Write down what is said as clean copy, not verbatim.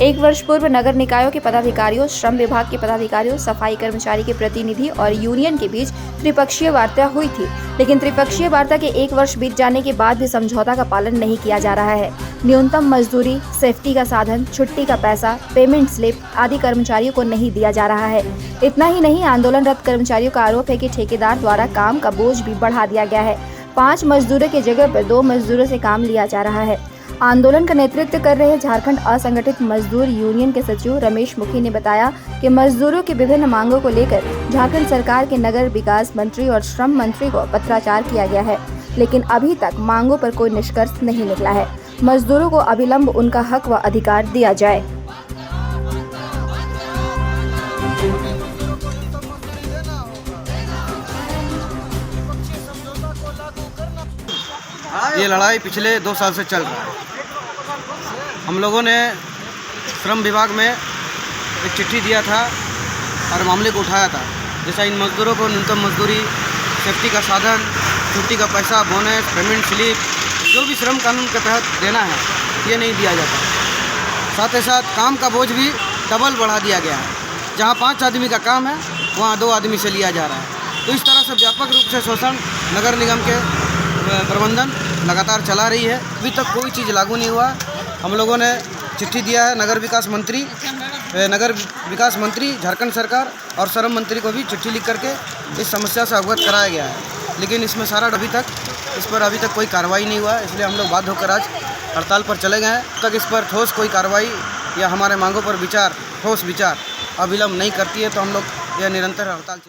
एक वर्ष पूर्व नगर निकायों के पदाधिकारियों, श्रम विभाग के पदाधिकारियों, सफाई कर्मचारी के प्रतिनिधि और यूनियन के बीच त्रिपक्षीय वार्ता हुई थी, लेकिन त्रिपक्षीय वार्ता के एक वर्ष बीत जाने के बाद भी समझौता का पालन नहीं किया जा रहा है। न्यूनतम मजदूरी, सेफ्टी का साधन, छुट्टी का पैसा, पेमेंट स्लिप आदि कर्मचारियों को नहीं दिया जा रहा है। इतना ही नहीं, आंदोलनरत कर्मचारियों का आरोप है कि ठेकेदार द्वारा काम का बोझ भी बढ़ा दिया गया है। 5 मजदूरों की जगह पर 2 मजदूरों से काम लिया जा रहा है। आंदोलन का नेतृत्व कर रहे झारखंड असंगठित मजदूर यूनियन के सचिव रमेश मुखी ने बताया कि मजदूरों की विभिन्न मांगों को लेकर झारखंड सरकार के नगर विकास मंत्री और श्रम मंत्री को पत्राचार किया गया है, लेकिन अभी तक मांगों पर कोई निष्कर्ष नहीं निकला है। मजदूरों को अविलंब उनका हक व अधिकार दिया जाए। ये लड़ाई पिछले 2 साल से चल रहा है। हम लोगों ने श्रम विभाग में एक चिट्ठी दिया था और मामले को उठाया था। जैसा इन मजदूरों को न्यूनतम मजदूरी, सेफ्टी का साधन, छुट्टी का पैसा, बोनस, पेमेंट स्लिप, जो भी श्रम कानून के तहत देना है, ये नहीं दिया जाता। साथ ही साथ काम का बोझ भी डबल बढ़ा दिया गया है। जहाँ 5 आदमी का काम है, वहाँ 2 आदमी से लिया जा रहा है। तो इस तरह से व्यापक रूप से शोषण नगर निगम के प्रबंधन लगातार चला रही है। अभी तक कोई चीज़ लागू नहीं हुआ। हम लोगों ने चिट्ठी दिया है नगर विकास मंत्री झारखंड सरकार और श्रम मंत्री को भी चिट्ठी लिख करके इस समस्या से अवगत कराया गया है, लेकिन इसमें इस पर अभी तक कोई कार्रवाई नहीं हुआ है। इसलिए हम लोग बाध्य होकर आज हड़ताल पर चले गए हैं। तक इस पर ठोस कोई कार्रवाई या हमारे मांगों पर ठोस विचार अविलंब नहीं करती है तो हम लोग यह निरंतर हड़ताल